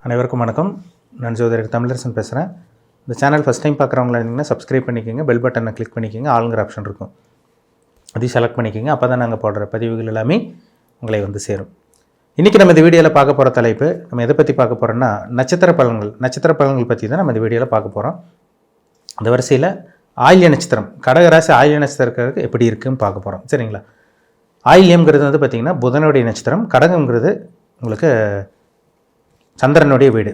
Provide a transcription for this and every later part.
அனைவருக்கும் வணக்கம். நான் ஜோதிடர் தமிழரசன் பேசுகிறேன். இந்த சேனல் ஃபஸ்ட் டைம் பார்க்குறவங்களா இருந்தீங்கன்னா சப்ஸ்கிரைப் பண்ணிக்கோங்க, பெல் பட்டனை கிளிக் பண்ணிக்கோங்க, ஆளுங்கிற ஆப்ஷன் இருக்கும், அதையும் செலக்ட் பண்ணிக்கோங்க. அப்போ தான் நாங்கள் போடுற பதிவுகள் எல்லாமே உங்களை வந்து சேரும். இன்றைக்கி நம்ம இந்த வீடியோவில் பார்க்க போகிற தலைப்பு, நம்ம எதை பற்றி பார்க்க போகிறோன்னா நட்சத்திர பலன்கள் பற்றி தான் நம்ம இந்த வீடியோவில் பார்க்க போகிறோம். அந்த வரிசையில் ஆயில்ய நட்சத்திரம், கடகராசி ஆயில்ய நட்சத்திரத்துக்கு எப்படி இருக்குன்னு பார்க்க போகிறோம். சரிங்களா? ஆயில்யம்ங்கிறது வந்து பார்த்திங்கன்னா புதனுடைய நட்சத்திரம், கடகம்ங்கிறது உங்களுக்கு சந்திரனுடைய வீடு.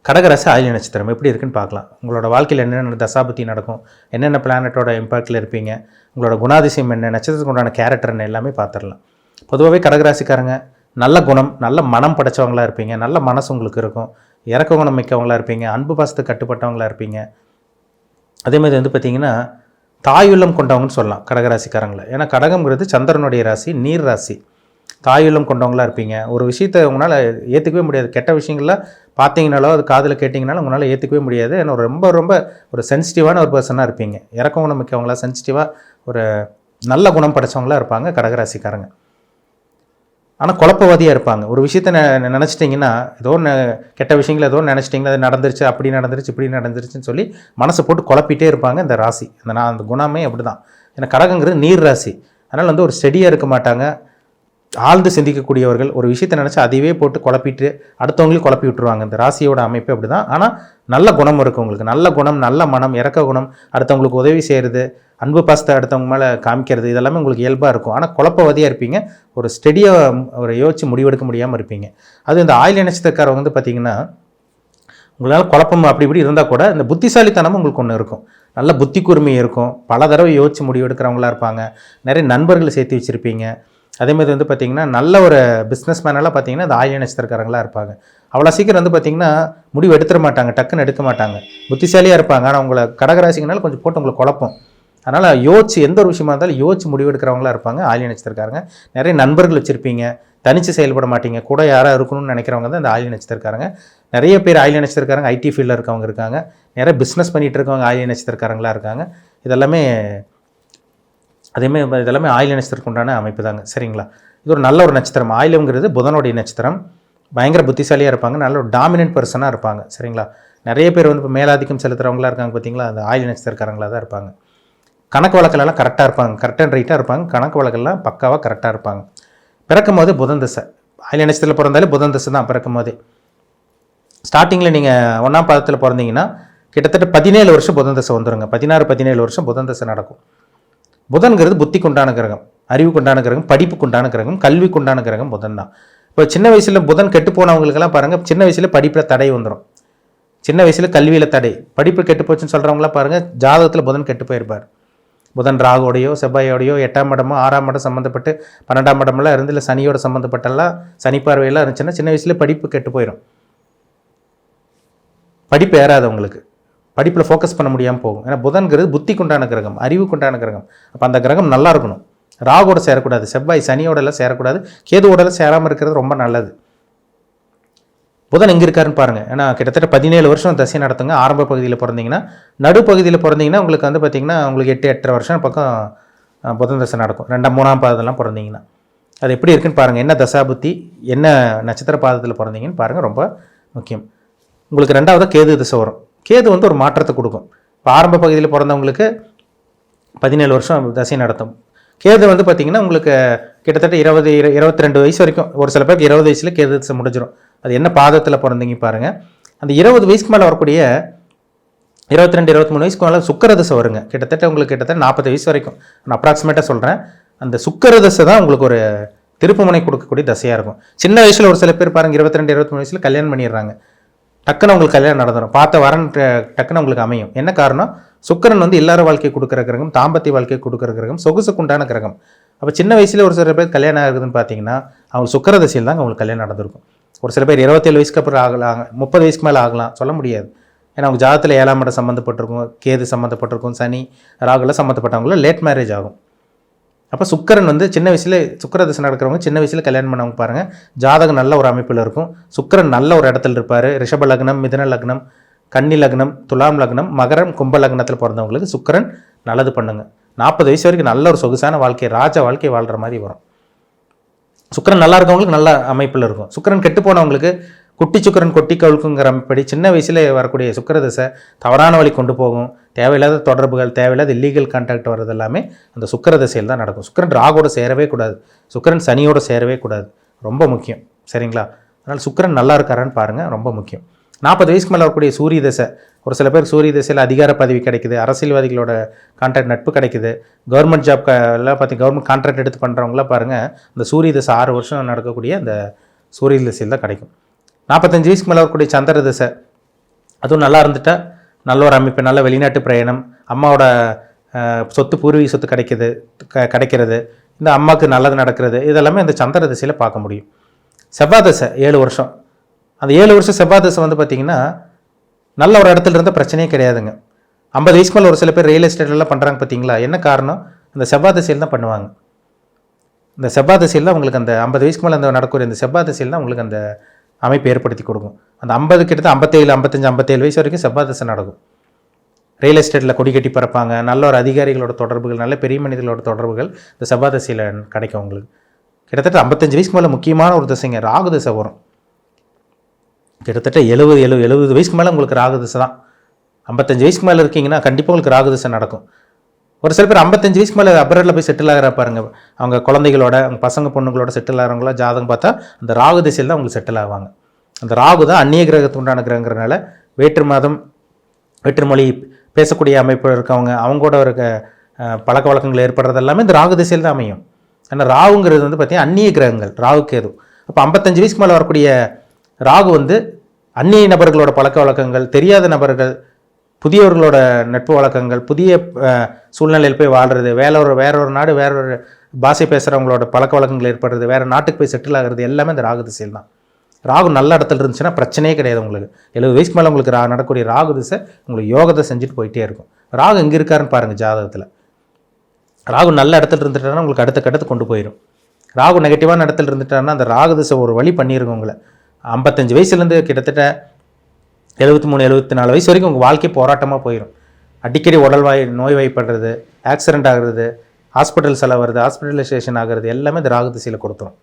கடகராசி ஆயில்ய நட்சத்திரம் எப்படி இருக்குன்னு பார்க்கலாம். உங்களோட வாழ்க்கையில் என்னென்ன தசாபுத்தி நடக்கும், என்னென்ன பிளானட்டோட இம்பாக்டில் இருப்பீங்க, உங்களோட குணாதிசயம் என்ன, நட்சத்திரத்துக்கு உண்டான கேரக்டர் என்ன, எல்லாமே பார்த்துடலாம். பொதுவாகவே கடகராசிக்காரங்க நல்ல குணம், நல்ல மனம் படைச்சவங்களாக இருப்பீங்க, நல்ல மனசு உங்களுக்கு இருக்கும், இறக்க குணம் மிக்கவங்களாக இருப்பீங்க, அன்பு பாசத்துக்கு கட்டுப்பட்டவங்களாக இருப்பீங்க. அதேமாதிரி வந்து பார்த்திங்கன்னா தாயுள்ளம் கொண்டவங்கன்னு சொல்லலாம் கடகராசிக்காரங்களை. ஏன்னா கடகம்ங்கிறது சந்திரனுடைய ராசி, நீர் ராசி. தாயுள்ளம் கொண்டவங்களாக இருப்பீங்க. ஒரு விஷயத்தை உங்களால் ஏற்றுக்கவே முடியாது. கெட்ட விஷயங்கள்லாம் பார்த்தீங்கனாலோ அது காதில் கேட்டிங்கனாலும் உங்களால் ஏற்றுக்கவே முடியாது. ஏன்னா ரொம்ப ரொம்ப ஒரு சென்சிட்டிவான ஒரு பர்சனாக இருப்பீங்க. இறக்க குணம் மிக்கவங்களா, சென்சிட்டிவாக ஒரு நல்ல குணம் படைச்சவங்களாக இருப்பாங்க கடகராசிக்காரங்க. ஆனால் குழப்பவாதியாக இருப்பாங்க. ஒரு விஷயத்தை நினச்சிட்டிங்கன்னா, ஏதோ ஒன்று கெட்ட விஷயங்கள் ஏதோ நினச்சிட்டிங்கன்னா அது நடந்துருச்சு, அப்படி நடந்துருச்சு, இப்படி நடந்துருச்சுன்னு சொல்லி மனசை போட்டு குழப்பிட்டே இருப்பாங்க இந்த ராசி. அந்த குணமே அப்படி தான். ஏன்னா கடகங்கிறது நீர் ராசி. அதனால் வந்து ஒரு ஸ்டெடியாக இருக்க மாட்டாங்க, ஆழ்ந்து சிந்திக்கக்கூடியவர்கள். ஒரு விஷயத்தை நினச்சி அதையே போட்டு குழப்பிட்டு அடுத்தவங்களையும் குழப்பி விட்டுருவாங்க. இந்த ராசியோட அமைப்பு அப்படி தான். ஆனால் நல்ல குணம் இருக்குது உங்களுக்கு. நல்ல குணம், நல்ல மனம், இறக்க குணம், அடுத்தவங்களுக்கு உதவி செய்கிறது, அன்பு பாசத்தை அடுத்தவங்க மேலே காமிக்கிறது, இதெல்லாமே உங்களுக்கு இயல்பாக இருக்கும். ஆனால் குழப்பவாதியாக இருப்பீங்க. ஒரு ஸ்டெடியாக ஒரு யோசிச்சு முடிவெடுக்க முடியாமல் இருப்பீங்க. அது இந்த ஆயில்ய நட்சத்திரக்காரங்க வந்து பார்த்திங்கன்னா உங்களால் குழப்பம் அப்படி இப்படி இருந்தால் கூட இந்த புத்திசாலித்தனமும் உங்களுக்கு ஒன்று இருக்கும். நல்ல புத்தி கூர்மை இருக்கும். பல தடவை யோசிச்சு முடிவெடுக்கிறவங்களா இருப்பாங்க. நிறைய நண்பர்களை சேர்த்து வச்சுருப்பீங்க. அதேமாதிரி வந்து பார்த்திங்கன்னா நல்ல ஒரு பிஸ்னஸ் மேனெல்லாம் பார்த்திங்கன்னா இந்த ஆயில்ய நட்சத்திரக்காரங்களாக இருப்பாங்க. அவ்வளோ சீக்கிரம் வந்து பார்த்திங்கன்னா முடிவு எடுத்துட மாட்டாங்க, டக்குன்னு எடுக்க மாட்டாங்க, புத்திசாலியாக இருப்பாங்க. ஆனால் உங்களை கடகராசிங்கனால கொஞ்சம் போட்டு உங்களுக்கு குழப்பம். அதனால் யோசிச்சு எந்த ஒரு விஷயமா இருந்தாலும் யோசிச்சு முடிவு எடுக்கிறவங்களா இருப்பாங்க ஆயில்ய நட்சத்திரக்காரங்க. நிறைய நண்பர்கள் வச்சுருப்பீங்க, தனித்து செயல்பட மாட்டீங்க, கூட யாராக இருக்கணும்னு நினைக்கிறவங்க தான் இந்த ஆயில்ய நட்சத்திரக்காரங்க. நிறைய பேர் ஆயில்ய நட்சத்திரக்காரங்க ஐடி ஃபீல்டில் இருக்கவங்க இருக்காங்க, நிறைய பிஸ்னஸ் பண்ணிகிட்டு இருக்கவங்க ஆயில்ய நட்சத்திரக்காரங்களாக இருக்காங்க. இதெல்லாமே ஆயில்ய நட்சத்திரத்துக்கு உண்டான அமைப்பு தாங்க. சரிங்களா? இது ஒரு நல்ல ஒரு நட்சத்திரம். ஆயில்யம்ங்கிறது புதனுடைய நட்சத்திரம். பயங்கர புத்திசாலியாக இருப்பாங்க, நல்ல ஒரு டாமினன்ட் பர்சனாக இருப்பாங்க. சரிங்களா? நிறைய பேர் வந்து இப்போ மேலாதிக்கம் செலுத்துகிறவங்களா இருக்காங்க பார்த்தீங்களா, அந்த ஆயில்ய நட்சத்திரக்காரங்களாக தான் இருப்பாங்க. கணக்கு வழக்கெல்லாம் கரெக்டாக இருப்பாங்க, கரெக்ட் அண்ட் ரைட்டாக இருப்பாங்க. கணக்கு வழக்கெல்லாம் பக்காவாக கரெக்டாக இருப்பாங்க. பிறக்கும் போது புதன் தசை, ஆயில்ய நட்சத்திரத்தில் பிறந்தாலே புதன் தசை தான் பிறக்கும் போதே. ஸ்டார்டிங்கில் நீங்கள் 1ஆம் பாதத்தில் பிறந்தீங்கன்னா கிட்டத்தட்ட 17 வருஷம் புதன் தசை வந்துடுங்க. 16-17 வருஷம் புதன் தசை நடக்கும். புதன்கிறது புத்திக்கு உண்டான கிரகம், அறிவுக்கு உண்டான கிரகம், படிப்புக்கு உண்டான கிரகம், கல்விக்கு உண்டான கிரகம் புதன் தான். இப்போ சின்ன வயசில் புதன் கெட்டு போனவங்களுக்கெல்லாம் பாருங்கள், சின்ன வயசில் படிப்பில் தடை வந்துடும், சின்ன வயசில் கல்வியில் தடை, படிப்பு கெட்டு போச்சுன்னு சொல்கிறவங்களாம் பாருங்கள், ஜாதகத்தில் புதன் கெட்டு போயிருப்பார். புதன் ராகுவோடையோ செவ்வாயோடையோ 8ஆம் இடமோ 6ஆம் இடம் சம்மந்தப்பட்டு 12ஆம் இடமெல்லாம் இருந்து, இல்லை சனியோட சம்மந்தப்பட்டெல்லாம் சனி பார்வையெல்லாம் இருந்துச்சுன்னா சின்ன வயசுலேயே படிப்பு கெட்டு போயிடும். படிப்பு ஏறாது உங்களுக்கு, படிப்பில் ஃபோக்கஸ் பண்ண முடியாமல் போகும். ஏன்னா புதன்கிறது புத்திக்கு உண்டான கிரகம், அறிவுக்கு உண்டான கிரகம். அப்போ அந்த கிரகம் நல்லா இருக்கணும். ராகுவோட சேரக்கூடாது, செவ்வாய் சனியோடலாம் சேரக்கூடாது, கேதுவோடலாம் சேராமல் இருக்கிறது ரொம்ப நல்லது. புதன் எங்கே இருக்காருன்னு பாருங்கள். ஏன்னா கிட்டத்தட்ட 17 வருஷம் தசை நடத்துங்க. ஆரம்ப பகுதியில் பிறந்தீங்கன்னா, நடுப்பகுதியில் பிறந்தீங்கன்னா உங்களுக்கு வந்து பார்த்திங்கன்னா உங்களுக்கு 8-8.5 வருஷம் பக்கம் புதன் தசை நடக்கும். 2ஆம்-3ஆம் பாதத்தெல்லாம் பிறந்தீங்கன்னா அது எப்படி இருக்குன்னு பாருங்கள். என்ன தசாபுத்தி, என்ன நட்சத்திர பாதத்தில் பிறந்தீங்கன்னு பாருங்கள், ரொம்ப முக்கியம். உங்களுக்கு 2ஆவது கேது தசை வரும். கேது வந்து ஒரு மாற்றத்தை கொடுக்கும். இப்போ ஆரம்ப பகுதியில் பிறந்தவங்களுக்கு 17 வருஷம் தசை நடத்தும். கேது வந்து பார்த்திங்கன்னா உங்களுக்கு கிட்டத்தட்ட 20-22 வயசு வரைக்கும், ஒரு சில பேருக்கு 20 வயசில் கேது தசை முடிஞ்சிடும். அது என்ன பாதத்தில் பிறந்தீங்க பாருங்கள். அந்த 20 வயசுக்கு மேலே வரக்கூடிய 22-23 வயசுக்கு மேலே சுக்கிர தசை வருங்க. கிட்டத்தட்ட உங்களுக்கு 40 வயசு வரைக்கும் நான் அப்ராக்சிமேட்டாக சொல்கிறேன். அந்த சுக்கிர தசை தான் உங்களுக்கு ஒரு திருப்புமுனை கொடுக்கக்கூடிய தசையாக இருக்கும். சின்ன வயசில் ஒரு சில பேர் பாருங்கள் 22-23 வயசில் கல்யாணம் பண்ணிடுறாங்க. டக்குன்னு உங்களுக்கு கல்யாணம் நடந்துடும், பார்த்த வரன் டக்குன்னு உங்களுக்கு அமையும். என்ன காரணம்? சுக்கிரன் வந்து எல்லார வாழ்க்கையை கொடுக்குற கிரகம், தாம்பத்திய வாழ்க்கையை கொடுக்குற கிரகம், சொகுசுக்கு உண்டான கிரகம். அப்போ சின்ன வயசில் ஒரு சில பேர் கல்யாணம் ஆகுதுன்னு பார்த்தீங்கன்னா அவங்க சுக்கிர தசையில் தான் அவங்களுக்கு கல்யாணம் நடந்திருக்கும். ஒரு சில பேர் 27 வயசுக்கு அப்புறம் ஆகலாம், 30 வயசுக்கு மேலே ஆகலாம், சொல்ல முடியாது. ஏன்னா அவங்க ஜாதகத்தில் 7ஆம் இடம் சம்மந்தப்பட்டிருக்கும், கேது சம்மந்தப்பட்டிருக்கும், சனி ராகுலாம் சம்மந்தப்பட்டவங்களும் லேட் மேரேஜ் ஆகும். அப்போ சுக்கிரன் வந்து சின்ன வயசில் சுக்கிர தசை நடக்கிறவங்க சின்ன வயசில் கல்யாணம் பண்ணவங்க பாருங்கள், ஜாதகம் நல்ல ஒரு அமைப்பில் இருக்கும். சுக்கிரன் நல்ல ஒரு இடத்துல இருப்பார். ரிஷப லக்னம், மிதுன லக்னம், கன்னி லக்னம், துலாம் லக்னம், மகரம், கும்ப லக்னத்தில் பிறந்தவங்களுக்கு சுக்கிரன் நல்லது பண்ணுங்க. 40 வயசு வரைக்கும் நல்ல ஒரு சொகுசான வாழ்க்கை, ராஜ வாழ்க்கை வாழ்கிற மாதிரி வரும். சுக்கிரன் நல்லா இருக்கவங்களுக்கு நல்ல அமைப்பில் இருக்கும். சுக்கிரன் கெட்டு போனவங்களுக்கு குட்டி சுக்கரன் கொட்டி கவுக்குங்கிற அமைப்படி சின்ன வயசில் வரக்கூடிய சுக்கிரதசை தவறான வழி கொண்டு போகும். தேவையில்லாத தொடர்புகள், தேவையில்லாத இல்லீகல் கான்டாக்ட் வர்றது எல்லாமே அந்த சுக்கிரதசையில் தான் நடக்கும். சுக்கிரன் ராகோட சேரவே கூடாது, சுக்கிரன் சனியோட சேரவே கூடாது, ரொம்ப முக்கியம். சரிங்களா? அதனால் சுக்கிரன் நல்லா இருக்காரான்னு பாருங்கள், ரொம்ப முக்கியம். 40 வயசுக்கு மேலே வரக்கூடிய சூரிய தசை, ஒரு சில பேர் சூரிய தசையில் அதிகார பதவி கிடைக்குது, அரசியல்வாதிகளோட கான்ட்ராக்ட் நட்பு கிடைக்குது, கவர்மெண்ட் ஜாப் எல்லாம் பார்த்து கவர்மெண்ட் கான்ட்ராக்ட் எடுத்து பண்ணுறவங்களாம் பாருங்கள், இந்த சூரிய தசை 6 வருஷம் நடக்கக்கூடிய அந்த சூரிய தசையில் தான் கிடைக்கும். 45 வயசுக்கு மேலே வரக்கூடிய சந்திர தசை, அதுவும் நல்லா இருந்துட்டால் நல்ல ஒரு அமைப்பு, நல்ல வெளிநாட்டு பிரயாணம், அம்மாவோட சொத்து பூர்வீக சொத்து கிடைக்கிறது, இந்த அம்மாவுக்கு நல்லது நடக்கிறது, இதெல்லாமே அந்த சந்திர தசையில் பார்க்க முடியும். செவ்வாய் தசை 7 வருஷம், அந்த 7 வருஷம் செவ்வாய் தசை வந்து பார்த்திங்கன்னா நல்ல ஒரு இடத்துல இருந்தால் பிரச்சனையே கிடையாதுங்க. 50 வயசுக்கு மேலே ஒரு சில பேர் ரியல் எஸ்டேட்லாம் பண்ணுறாங்க பார்த்தீங்களா, என்ன காரணம்? அந்த செவ்வாய் தசையில் தான் பண்ணுவாங்க. இந்த செவ்வாய் தசையில் தான் உங்களுக்கு அந்த 50 வயசுக்கு மேலே அந்த நடக்கக்கூடிய இந்த செவ்வாய் தசையில் தான் உங்களுக்கு அந்த அமைப்பு ஏற்படுத்தி கொடுக்கும். அந்த 50 கிட்டத்தட்ட 57, 55, 57 வயசு வரைக்கும் செவ்வாய் தசை நடக்கும். ரியல் எஸ்டேட்டில் கொடி கட்டி பறப்பாங்க, நல்ல ஒரு அதிகாரிகளோட தொடர்புகள், நல்ல பெரிய மனிதர்களோட தொடர்புகள் இந்த செவ்வாய் தசையில் கிடைக்கும் உங்களுக்கு. கிட்டத்தட்ட 55 வயசுக்கு மேலே முக்கியமான ஒரு தசைங்க ராகு தசை வரும். கிட்டத்தட்ட 70 வயசுக்கு மேலே உங்களுக்கு ராகு தசை தான். 55 வயசுக்கு மேலே இருக்கீங்கன்னா கண்டிப்பாக உங்களுக்கு ராகு தசை நடக்கும். ஒரு சில பேர் 55 வயசுக்கு மேலே அப்ராடில் போய் செட்டில் ஆகிற பாருங்க, அவங்க குழந்தைகளோட, அவங்க பசங்க பொண்ணுங்களோட செட்டில் ஆகிறவங்களா ஜாதகம் பார்த்தா அந்த ராகு திசையில் தான் அவங்களுக்கு செட்டில் ஆவாங்க. அந்த ராகு தான் அந்நிய கிரகத்துக்கு உண்டான கிரகங்கிறனால வேற்று மதம், வேற்று மொழி பேசக்கூடிய அமைப்பு இருக்கவங்க, அவங்களோட இருக்க பழக்க வழக்கங்கள் ஏற்படுறது எல்லாமே இந்த ராகு திசையில் தான் அமையும். ஆனால் ராகுங்கிறது வந்து பார்த்திங்கன்னா அந்நிய கிரகங்கள், ராகு கேது. அப்போ 55 வயசுக்கு மேலே வரக்கூடிய ராகு வந்து அந்நிய நபர்களோட பழக்க வழக்கங்கள், தெரியாத நபர்கள், புதியவர்களோட நட்பு வழக்கங்கள், புதிய சூழ்நிலையில் போய் வாழ்கிறது, வேற ஒரு நாடு, வேற ஒரு பாஷை பேசுகிறவங்களோட பழக்க வழக்கங்கள் ஏற்படுறது, வேறு நாட்டுக்கு போய் செட்டில் ஆகிறது எல்லாமே இந்த ராகு திசையில் தான். ராகு நல்ல இடத்துல இருந்துச்சுன்னா பிரச்சனையே கிடையாது உங்களுக்கு. 70 வயசுக்கு மேலே உங்களுக்கு நடக்கக்கூடிய ராகு திசை உங்களுக்கு யோகத்தை செஞ்சுட்டு போயிட்டே இருக்கும். ராகு எங்கே இருக்காருன்னு பாருங்கள் ஜாதகத்தில். ராகு நல்ல இடத்துல இருந்துட்டாருன்னா உங்களுக்கு அடுத்த கட்டத்துக்கு கொண்டு போயிடும். ராகு நெகட்டிவான இடத்துல இருந்துட்டாருன்னா அந்த ராகு திசை ஒரு வழி பண்ணியிருக்கும் உங்களை. 55 வயசுலேருந்து கிட்டத்தட்ட 73, 74 வயசு வரைக்கும் உங்கள் வாழ்க்கை போராட்டமாக போயிடும். அடிக்கடி நோய்வாய்ப்படுறது, ஆக்சிடென்ட் ஆகிறது, ஹாஸ்பிட்டல் செலவு வருது, ஹாஸ்பிட்டலைசேஷன் ஆகிறது எல்லாமே இந்த ராகு திசையில் கொடுத்துரும்.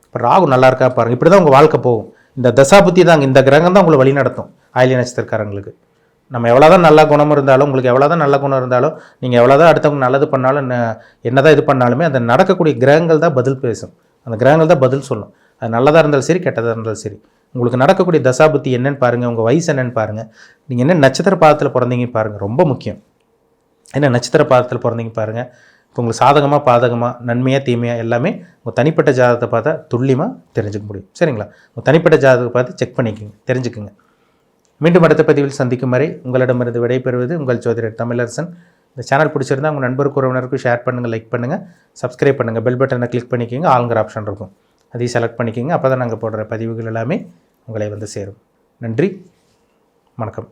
இப்போ ராகு நல்லா இருக்கா பாருங்கள், இப்படி தான் உங்கள் வாழ்க்கை போகும். இந்த தசாபுத்தி தாங்க, இந்த கிரகம் தான் உங்களை வழி நடத்தும். ஆயிலிய நட்சத்திரக்காரங்களுக்கு நம்ம எவ்வளோதான் நல்ல குணம் இருந்தாலும், உங்களுக்கு எவ்வளோதான் நல்ல குணம் இருந்தாலும், நீங்கள் எவ்வளோதான் அடுத்தவங்க நல்லது பண்ணாலும், என்னதான் இது பண்ணாலுமே அந்த நடக்கக்கூடிய கிரகங்கள் தான் பதில் பேசும். அந்த கிரகங்கள் தான் பதில் சொல்லும். அது நல்லதாக இருந்தாலும் சரி, கெட்டதாக இருந்தாலும் சரி. உங்களுக்கு நடக்கக்கூடிய தசாபுத்தி என்னென்னு பாருங்கள், உங்கள் வயசு என்னென்னு பாருங்கள், நீங்கள் என்ன நட்சத்திர பாதத்தில் பிறந்தீங்கன்னு பாருங்கள், ரொம்ப முக்கியம். என்ன நட்சத்திர பாதத்தில் பிறந்தீங்க பாருங்கள். இப்போ உங்களுக்கு சாதகமாக, பாதகமாக, நன்மையாக, தீமையாக எல்லாமே உங்கள் தனிப்பட்ட ஜாதகத்தை பார்த்தா துல்லியமாக தெரிஞ்சுக்க முடியும். சரிங்களா? உங்கள் தனிப்பட்ட ஜாதகத்தை பார்த்து செக் பண்ணிக்கோங்க, தெரிஞ்சுக்குங்க. மீண்டும் அடுத்த பதிவில் சந்திக்கும் வரை உங்களிடமிருந்து விடைபெறுவது உங்கள் ஜோதிடர் தமிழரசன். இந்த சேனல் பிடிச்சிருந்தால் உங்கள் நண்பருக்கு, உறவினருக்கு ஷேர் பண்ணுங்கள், லைக் பண்ணுங்கள், சப்ஸ்கிரைப் பண்ணுங்கள், பெல் பட்டனை கிளிக் பண்ணிக்கோங்க, ஆளுங்கிற ஆப்ஷன் இருக்கும், அதையும் செலக்ட் பண்ணிக்கோங்க. அப்போ தான் நாங்கள் போடுற பதிவுகள் எல்லாமே உங்களை வந்து சேரும். நன்றி, வணக்கம்.